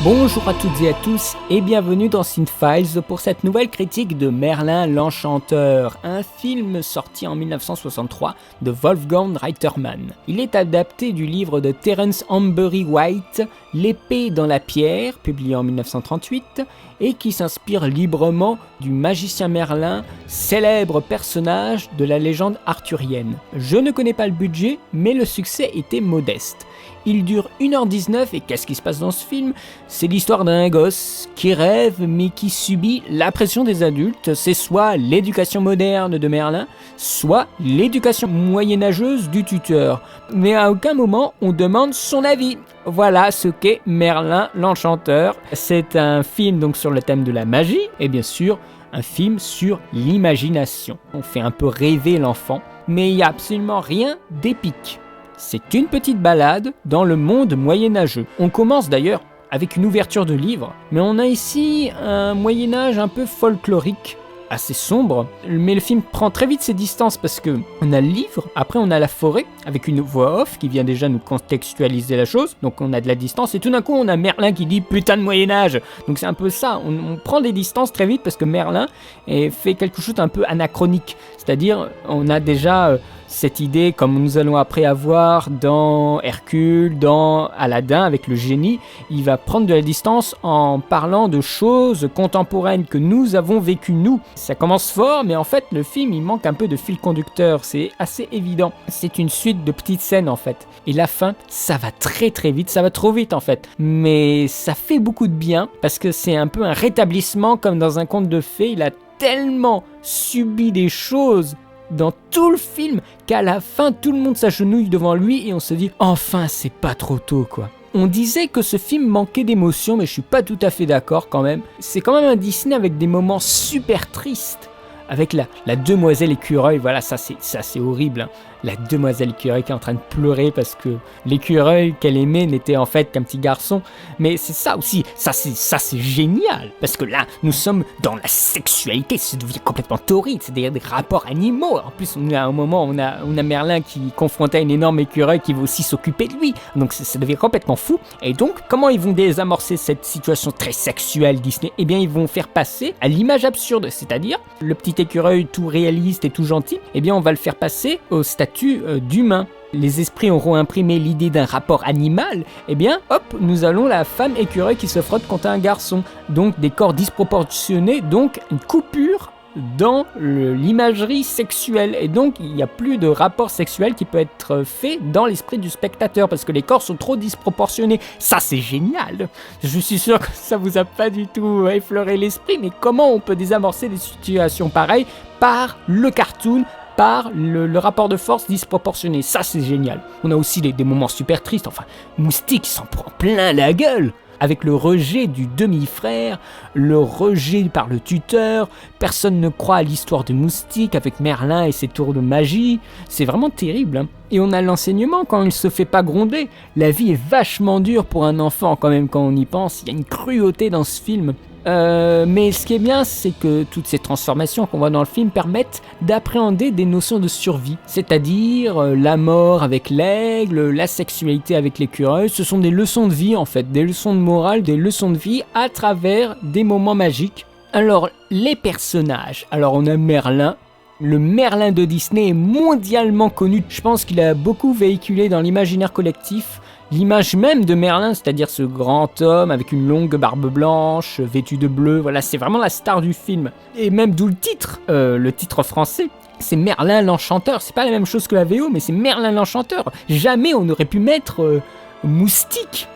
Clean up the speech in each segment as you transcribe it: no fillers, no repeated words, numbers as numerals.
Bonjour à toutes et à tous et bienvenue dans Cinefiles pour cette nouvelle critique de Merlin l'Enchanteur, un film sorti en 1963 de Wolfgang Reitermann. Il est adapté du livre de Terence Ambury White, L'épée dans la pierre, publié en 1938, et qui s'inspire librement du magicien Merlin, célèbre personnage de la légende arthurienne. Je ne connais pas le budget, mais le succès était modeste. Il dure 1h19 et qu'est-ce qui se passe dans ce film ? C'est l'histoire d'un gosse qui rêve mais qui subit la pression des adultes. C'est soit l'éducation moderne de Merlin, soit l'éducation moyenâgeuse du tuteur. Mais à aucun moment on demande son avis. Voilà ce qu'est Merlin l'Enchanteur. C'est un film donc sur le thème de la magie et bien sûr un film sur l'imagination. On fait un peu rêver l'enfant, mais il n'y a absolument rien d'épique. C'est une petite balade dans le monde moyenâgeux. On commence d'ailleurs avec une ouverture de livre, mais on a ici un Moyen-Âge un peu folklorique, assez sombre, mais le film prend très vite ses distances parce que on a le livre, après on a la forêt avec une voix off qui vient déjà nous contextualiser la chose, donc on a de la distance et tout d'un coup on a Merlin qui dit putain de Moyen-Âge, donc c'est un peu ça, on prend des distances très vite parce que Merlin fait quelque chose d'un peu anachronique, c'est-à-dire on a déjà cette idée, comme nous allons après avoir dans Hercule, dans Aladdin avec le génie, il va prendre de la distance en parlant de choses contemporaines que nous avons vécues nous. Ça commence fort, mais en fait le film il manque un peu de fil conducteur, c'est assez évident. C'est une suite de petites scènes en fait. Et la fin, ça va très très vite, ça va trop vite en fait. Mais ça fait beaucoup de bien parce que c'est un peu un rétablissement comme dans un conte de fées. Il a tellement subi des choses dans tout le film qu'à la fin tout le monde s'agenouille devant lui et on se dit enfin c'est pas trop tôt quoi. On disait que ce film manquait d'émotion mais je suis pas tout à fait d'accord quand même. C'est quand même un Disney avec des moments super tristes. Avec la demoiselle écureuil, voilà ça c'est horrible hein. La demoiselle écureuil qui est en train de pleurer parce que l'écureuil qu'elle aimait n'était en fait qu'un petit garçon. Mais c'est ça aussi, ça c'est génial. Parce que là, nous sommes dans la sexualité, ça devient complètement torride, c'est-à-dire des rapports animaux. En plus, on a un moment, on a Merlin qui est confronté à une énorme écureuil qui veut aussi s'occuper de lui. Donc ça devient complètement fou. Et donc, comment ils vont désamorcer cette situation très sexuelle Disney ? Eh bien, ils vont faire passer à l'image absurde, c'est-à-dire le petit écureuil tout réaliste et tout gentil, eh bien on va le faire passer au statut d'humain. Les esprits auront imprimé l'idée d'un rapport animal, eh bien hop, nous allons la femme écureuil qui se frotte contre un garçon. Donc des corps disproportionnés, donc une coupure dans l'imagerie sexuelle. Et donc il n'y a plus de rapport sexuel qui peut être fait dans l'esprit du spectateur parce que les corps sont trop disproportionnés. Ça c'est génial. Je suis sûr que ça vous a pas du tout effleuré l'esprit, mais comment on peut désamorcer des situations pareilles par le cartoon, par le rapport de force disproportionné. Ça c'est génial. On a aussi des moments super tristes, enfin Moustique s'en prend plein la gueule avec le rejet du demi-frère, le rejet par le tuteur, personne ne croit à l'histoire de Moustique avec Merlin et ses tours de magie, c'est vraiment terrible hein. Et on a l'enseignement quand il se fait pas gronder, la vie est vachement dure pour un enfant quand même quand on y pense, il y a une cruauté dans ce film. Mais ce qui est bien, c'est que toutes ces transformations qu'on voit dans le film permettent d'appréhender des notions de survie, c'est-à-dire la mort avec l'aigle, la sexualité avec l'écureuil. Ce sont des leçons de vie en fait, des leçons de morale, des leçons de vie à travers des moments magiques. Alors les personnages, alors on a Merlin. Le Merlin de Disney est mondialement connu. Je pense qu'il a beaucoup véhiculé dans l'imaginaire collectif l'image même de Merlin, c'est-à-dire ce grand homme avec une longue barbe blanche, vêtu de bleu, voilà, c'est vraiment la star du film. Et même d'où le titre français, c'est Merlin l'Enchanteur. C'est pas la même chose que la VO, mais c'est Merlin l'Enchanteur. Jamais on aurait pu mettre Moustique.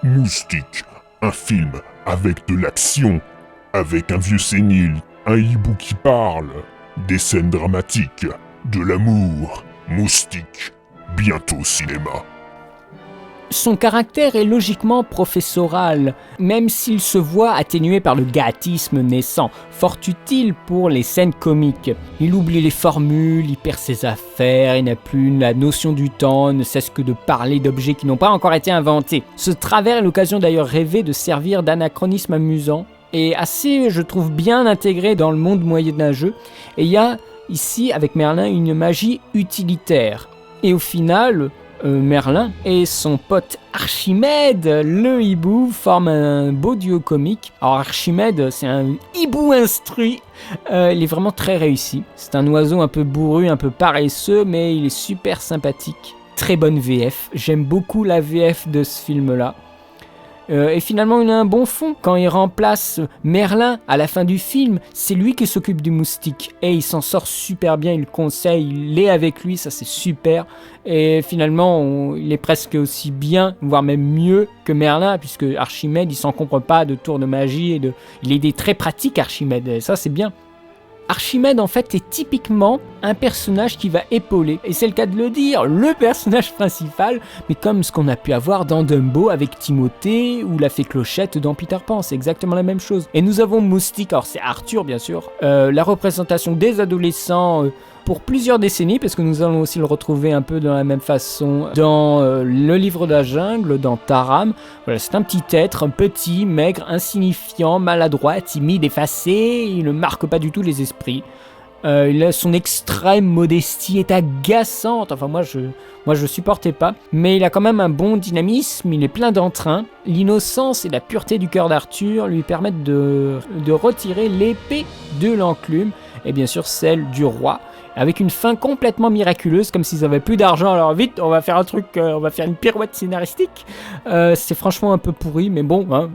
Moustique, un film avec de l'action, avec un vieux sénile, un hibou qui parle, des scènes dramatiques, de l'amour. Moustique, bientôt au cinéma. Son caractère est logiquement professoral, même s'il se voit atténué par le gâtisme naissant, fort utile pour les scènes comiques. Il oublie les formules, il perd ses affaires, il n'a plus la notion du temps, ne cesse que de parler d'objets qui n'ont pas encore été inventés. Ce travers est l'occasion d'ailleurs rêvée de servir d'anachronisme amusant, et assez, je trouve, bien intégré dans le monde moyenâgeux, et il y a ici, avec Merlin, une magie utilitaire. Et au final, Merlin et son pote Archimède, le hibou, forment un beau duo comique. Alors Archimède, c'est un hibou instruit. Il est vraiment très réussi. C'est un oiseau un peu bourru, un peu paresseux, mais il est super sympathique. Très bonne VF. J'aime beaucoup la VF de ce film-là. Et finalement, il a un bon fond. Quand il remplace Merlin à la fin du film, c'est lui qui s'occupe du moustique. Et il s'en sort super bien, il le conseille, il est avec lui, ça c'est super. Et finalement, il est presque aussi bien, voire même mieux que Merlin, puisque Archimède, il s'encombre pas de tours de magie. Il est très pratique, Archimède, et ça c'est bien. Archimède en fait est typiquement un personnage qui va épauler, et c'est le cas de le dire, le personnage principal, mais comme ce qu'on a pu avoir dans Dumbo avec Timothée ou la fée Clochette dans Peter Pan, c'est exactement la même chose. Et nous avons Moustique, alors c'est Arthur bien sûr, la représentation des adolescents pour plusieurs décennies, parce que nous allons aussi le retrouver un peu de la même façon dans Le Livre de la Jungle, dans Taram. Voilà, c'est un petit être, petit, maigre, insignifiant, maladroit, timide, effacé, il ne marque pas du tout les esprits. Son extrême modestie est agaçante, enfin moi je supportais pas, mais il a quand même un bon dynamisme, il est plein d'entrain. L'innocence et la pureté du cœur d'Arthur lui permettent de retirer l'épée de l'enclume, et bien sûr celle du roi, avec une fin complètement miraculeuse, comme s'ils avaient plus d'argent, alors vite, on va faire un truc, on va faire une pirouette scénaristique. C'est franchement un peu pourri, mais bon, hein,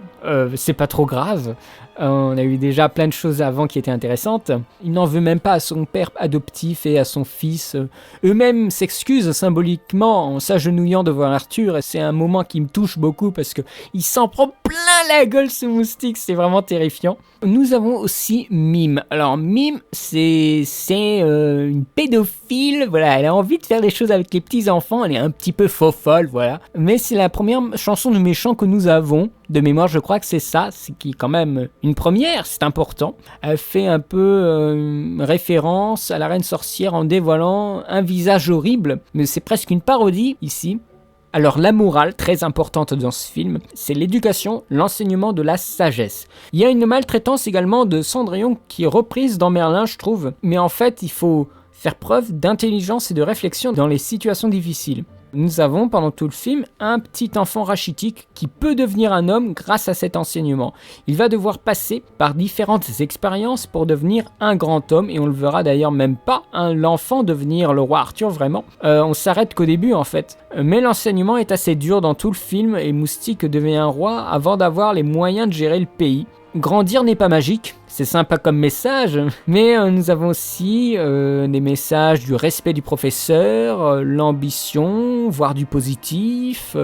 c'est pas trop grave. On a eu déjà plein de choses avant qui étaient intéressantes. Il n'en veut même pas à son père adoptif et à son fils. Eux-mêmes s'excusent symboliquement en s'agenouillant devant Arthur. Et c'est un moment qui me touche beaucoup parce qu'il s'en prend plein la gueule ce moustique. C'est vraiment terrifiant. Nous avons aussi Mime. Alors Mime, c'est une pédophile. Voilà, elle a envie de faire des choses avec les petits enfants. Elle est un petit peu faux-folle, voilà. Mais c'est la première chanson de méchant que nous avons. De mémoire, je crois que c'est ça, c'est qui est quand même une première, c'est important. Elle fait un peu référence à la reine sorcière en dévoilant un visage horrible, mais c'est presque une parodie ici. Alors la morale, très importante dans ce film, c'est l'éducation, l'enseignement de la sagesse. Il y a une maltraitance également de Cendrillon qui est reprise dans Merlin, je trouve, mais en fait, il faut faire preuve d'intelligence et de réflexion dans les situations difficiles. Nous avons pendant tout le film un petit enfant rachitique qui peut devenir un homme grâce à cet enseignement. Il va devoir passer par différentes expériences pour devenir un grand homme, et on le verra d'ailleurs même pas, hein, l'enfant devenir le roi Arthur vraiment. On s'arrête qu'au début en fait. Mais l'enseignement est assez dur dans tout le film et Moustique devient un roi avant d'avoir les moyens de gérer le pays. Grandir n'est pas magique, c'est sympa comme message, mais nous avons aussi des messages du respect du professeur, l'ambition, voire du positif.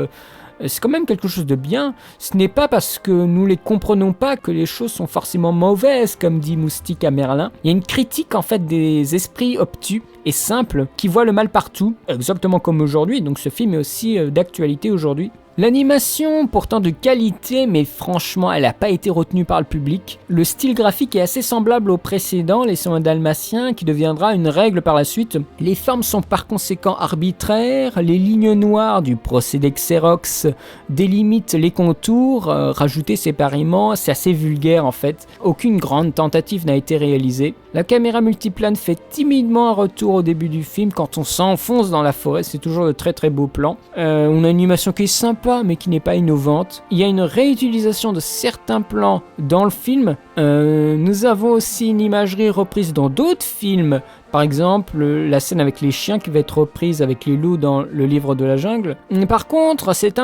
C'est quand même quelque chose de bien. Ce n'est pas parce que nous les comprenons pas que les choses sont forcément mauvaises, comme dit Moustique à Merlin. Il y a une critique en fait des esprits obtus et simples qui voient le mal partout, exactement comme aujourd'hui, donc ce film est aussi d'actualité aujourd'hui. L'animation, pourtant de qualité, mais franchement, elle n'a pas été retenue par le public. Le style graphique est assez semblable au précédent, Les 101 Dalmatiens, qui deviendra une règle par la suite. Les formes sont par conséquent arbitraires, les lignes noires du procédé Xerox délimitent les contours, rajoutés séparément, c'est assez vulgaire en fait. Aucune grande tentative n'a été réalisée. La caméra multiplane fait timidement un retour au début du film quand on s'enfonce dans la forêt, c'est toujours de très très beaux plans. On a une animation qui est sympa, mais qui n'est pas innovante. Il y a une réutilisation de certains plans dans le film. Nous avons aussi une imagerie reprise dans d'autres films. Par exemple, la scène avec les chiens qui va être reprise avec les loups dans Le Livre de la Jungle. Par contre, c'est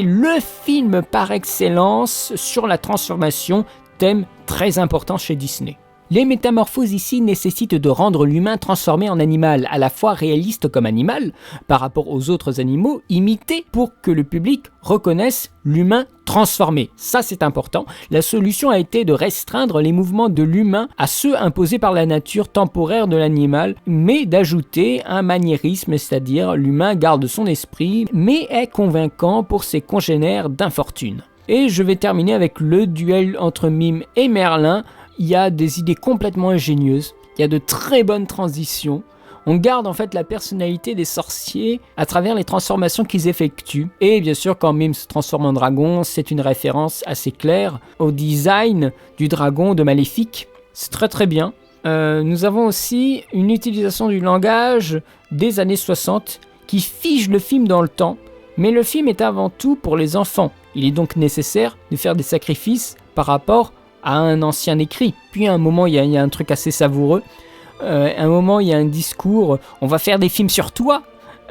le film par excellence sur la transformation, thème très important chez Disney. Les métamorphoses ici nécessitent de rendre l'humain transformé en animal, à la fois réaliste comme animal, par rapport aux autres animaux, imité pour que le public reconnaisse l'humain transformé. Ça c'est important. La solution a été de restreindre les mouvements de l'humain à ceux imposés par la nature temporaire de l'animal, mais d'ajouter un maniérisme, c'est-à-dire l'humain garde son esprit, mais est convaincant pour ses congénères d'infortune. Et je vais terminer avec le duel entre Mime et Merlin. Il y a des idées complètement ingénieuses, il y a de très bonnes transitions. On garde en fait la personnalité des sorciers à travers les transformations qu'ils effectuent. Et bien sûr, quand Mime se transforme en dragon, c'est une référence assez claire au design du dragon de Maléfique. C'est très très bien. Nous avons aussi une utilisation du langage des années 60 qui fige le film dans le temps. Mais le film est avant tout pour les enfants. Il est donc nécessaire de faire des sacrifices par rapport à un ancien écrit. Puis à un moment, il y a un truc assez savoureux. À un moment, il y a un discours, on va faire des films sur toi.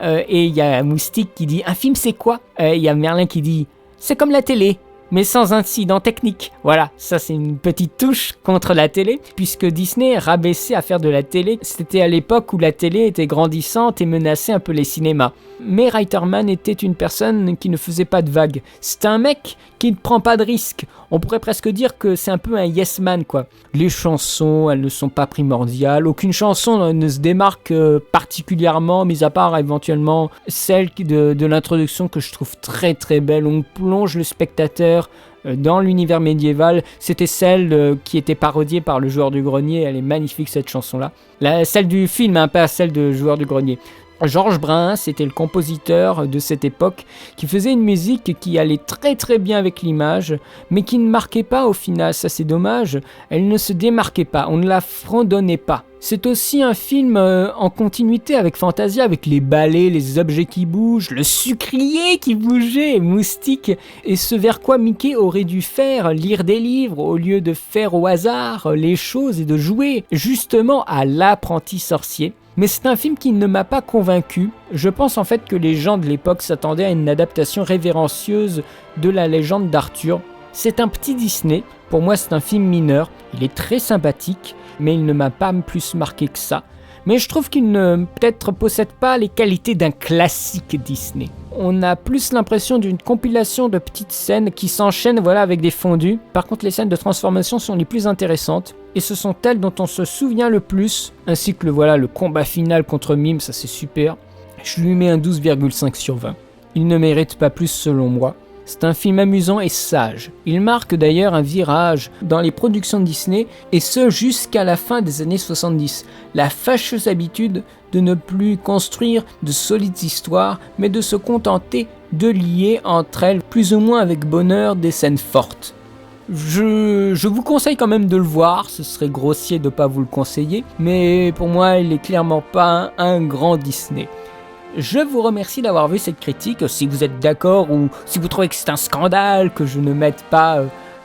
Et il y a Moustique qui dit, un film c'est quoi? Il y a Merlin qui dit, c'est comme la télé, mais sans incident technique. Voilà, ça c'est une petite touche contre la télé, puisque Disney rabaissait à faire de la télé. C'était à l'époque où la télé était grandissante et menaçait un peu les cinémas. Mais Reiterman était une personne qui ne faisait pas de vagues. C'est un mec qui ne prend pas de risques. On pourrait presque dire que c'est un peu un yes man, quoi. Les chansons, elles ne sont pas primordiales. Aucune chanson ne se démarque particulièrement, mis à part éventuellement celle de l'introduction que je trouve très très belle. On plonge le spectateur dans l'univers médiéval. C'était celle qui était parodiée par le Joueur du Grenier. Elle est magnifique, cette chanson-là. Celle du film, hein, pas celle de Joueur du Grenier. Georges Brain, c'était le compositeur de cette époque qui faisait une musique qui allait très très bien avec l'image, mais qui ne marquait pas au final, ça c'est dommage, elle ne se démarquait pas, on ne la fredonnait pas. C'est aussi un film en continuité avec Fantasia, avec les balais, les objets qui bougent, le sucrier qui bougeait, Moustique, et ce vers quoi Mickey aurait dû faire, lire des livres au lieu de faire au hasard les choses et de jouer justement à l'apprenti sorcier. Mais c'est un film qui ne m'a pas convaincu. Je pense en fait que les gens de l'époque s'attendaient à une adaptation révérencieuse de la légende d'Arthur. C'est un petit Disney, pour moi c'est un film mineur, il est très sympathique, mais il ne m'a pas plus marqué que ça. Mais je trouve qu'il ne peut-être possède pas les qualités d'un classique Disney. On a plus l'impression d'une compilation de petites scènes qui s'enchaînent avec des fondus. Par contre, les scènes de transformation sont les plus intéressantes. Et ce sont elles dont on se souvient le plus. Ainsi que le combat final contre Mime, ça c'est super. Je lui mets un 12,5 sur 20. Il ne mérite pas plus selon moi. C'est un film amusant et sage. Il marque d'ailleurs un virage dans les productions de Disney, et ce jusqu'à la fin des années 70. La fâcheuse habitude de ne plus construire de solides histoires, mais de se contenter de lier entre elles plus ou moins avec bonheur des scènes fortes. Je vous conseille quand même de le voir, ce serait grossier de ne pas vous le conseiller, mais pour moi il n'est clairement pas un grand Disney. Je vous remercie d'avoir vu cette critique. Si vous êtes d'accord ou si vous trouvez que c'est un scandale que je ne mette pas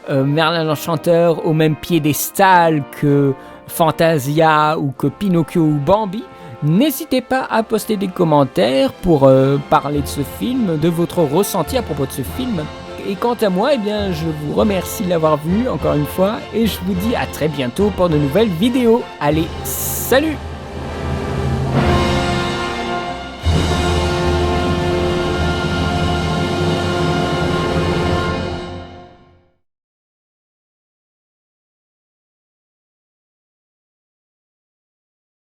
Merlin l'Enchanteur au même piédestal que Fantasia ou que Pinocchio ou Bambi, n'hésitez pas à poster des commentaires pour parler de ce film, de votre ressenti à propos de ce film. Et quant à moi, je vous remercie de l'avoir vu encore une fois et je vous dis à très bientôt pour de nouvelles vidéos. Allez, salut!